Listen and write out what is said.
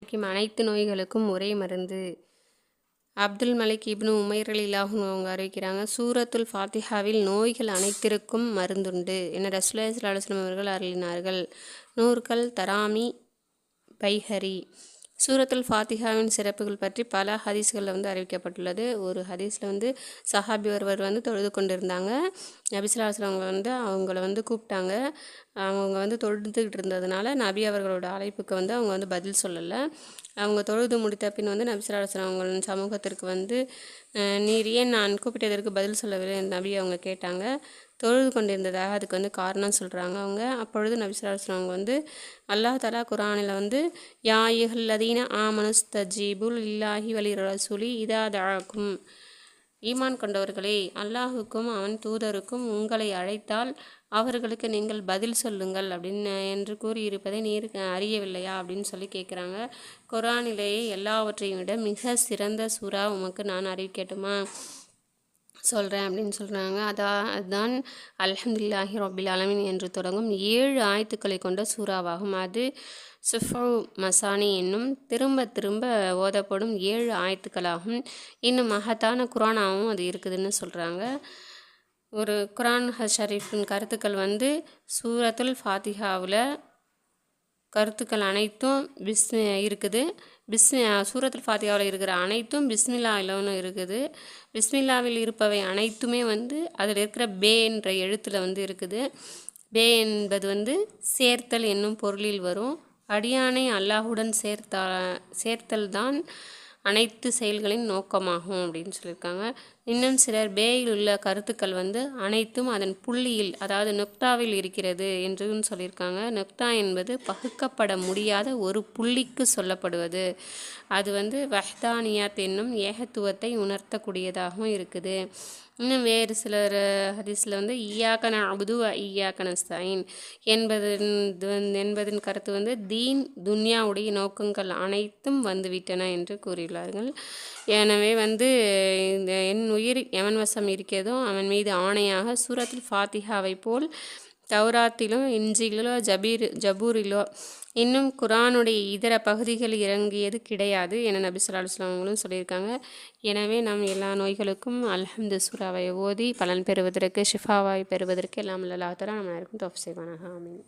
அனைத்து நோய்களுக்கும் ஒரே மருந்து. அப்துல் மலிக் இப்னு உமைர் ரலியல்லாஹு அன்ஹு அவங்க அறிவிக்கிறாங்க, சூரத்துல் ஃபாத்திஹாவில் நோய்கள் அனைத்திற்கும் மருந்துண்டு என ரசூலுல்லாஹி ஸல்லல்லாஹு அலைஹி வஸல்லம் அவர்கள் அருளினார்கள். நூர்கள் தராமி பைஹரி. சூரத்துல் ஃபாத்திஹாவின் சிறப்புகள் பற்றி பல ஹதீஸ்களில் அறிவிக்கப்பட்டுள்ளது. ஒரு ஹதீஸில் சஹாபி ஒருவர் தொழுது கொண்டிருந்தாங்க. நபி ஸல்லல்லாஹு அலைஹி வஸல்லம் அவங்கள கூப்பிட்டாங்க. அவங்க தொழுதுகிட்டு இருந்ததுனால நபி அவர்களோட அழைப்புக்கு அவங்க பதில் சொல்லலை. அவங்க தொழுது முடித்த பின் நபி ஸல்லல்லாஹு அலைஹி வஸல்லம் அவங்களின் சமூகத்திற்கு நீர் ஏன் நான் கூப்பிட்டதற்கு பதில் சொல்லவில்லை என்று நபி அவங்க கேட்டாங்க. தொழுது கொண்டிருந்ததாக அதுக்கு காரணம் சொல்கிறாங்க அவங்க. அப்பொழுது நபி ஸல்லல்லாஹு அலைஹி வஸல்லம் அவங்க அல்லாஹ் தஆலா குர்ஆனில் யா அய்யுஹல்லதீன ஆமனுஸ்தஜீபு லில்லாஹி வலி ரசூலி இதா தஆக்கும், ஈமான் கொண்டவர்களே, அல்லாஹுக்கும் அவன் தூதருக்கும் உங்களை அழைத்தால் அவர்களுக்கு நீங்கள் பதில் சொல்லுங்கள் என்று கூறியிருப்பதை நீர் அறியவில்லையா அப்படின்னு சொல்லி கேட்குறாங்க. குர்ஆனிலேயே எல்லாவற்றையும் விட மிக சிறந்த சூரா உமக்கு நான் அறிவிக்கட்டுமா சொல்கிறேன் அப்படின்னு சொல்கிறாங்க. அதுதான் அல்ஹம்துலில்லாஹி ரப்பில் ஆலமீன் என்று தொடங்கும் 7 ஆயத்துக்களை கொண்ட சூறாவாகும். அது சுஃபு மசானி என்னும் திரும்ப திரும்ப ஓதப்படும் 7 ஆயத்துக்களாகும். இன்னும் மகத்தான குர்ஆனாகவும் அது இருக்குதுன்னு சொல்கிறாங்க. ஒரு குர்ஆன் ஷரீஃபின் கருத்துக்கள் சூரத்துல் ஃபாத்திஹாவில் கருத்துக்கள் அனைத்தும் இருக்குது. சூரத்துல் ஃபாத்திஹாவில் இருக்கிற அனைத்தும் பிஸ்மில்லாஹ்விலும் இருக்குது. பிஸ்மில்லாவில் இருப்பவை அனைத்துமே அதில் இருக்கிற பே என்ற எழுத்தில் இருக்குது. பே என்பது சேர்த்தல் என்னும் பொருளில் வரும். அடியானை அல்லாஹுடன் சேர்த்தல் தான் அனைத்து செயல்களின் நோக்கமாகும் அப்படின்னு சொல்லியிருக்காங்க. இன்னும் சிலர் பேயில் உள்ள கருத்துக்கள் அனைத்தும் அதன் புள்ளியில், அதாவது நுக்தாவில் இருக்கிறது என்றும் சொல்லியிருக்காங்க. நுக்தா என்பது பகுக்கப்பட முடியாத ஒரு புள்ளிக்கு சொல்லப்படுவது. அது வஹ்தானியாத் என்னும் ஏகத்துவத்தை உணர்த்தக்கூடியதாகவும் இருக்குது. இன்னும் வேறு சிலர் ஹதீஸில் ஈயாக்க நஅபுது வ ஈயாக்க நஸ்தஈன் என்பதின் கருத்து தீன் துன்யாவுடைய நோக்கங்கள் அனைத்தும் வந்துவிட்டன என்று கூறியுள்ளார்கள். எனவே இந்த என் உயிர் எவன் வசம் இருக்கிறதோ அவன் மீது ஆணையாக சூரத்துல் ஃபாத்திஹாவை போல் தௌராத்திலோ இன்ஜீலிலோ ஜபூரிலோ இன்னும் குர்ஆனுடைய இதர பகுதிகள் இறங்கியது கிடையாது என நபி ஸல்லல்லாஹு அலைஹி வஸல்லம் அவங்களும் சொல்லியிருக்காங்க. எனவே நாம் எல்லா நோய்களுக்கும் அல்ஹம்து சூராவை ஓதி பலன் பெறுவதற்கு, ஷிஃபாவாய் பெறுவதற்கு எல்லாம் அல்லாஹ் தஆலா நம்ம எல்லாருக்கும் தௌஃபீக் செய்வானாக. ஆமீன்.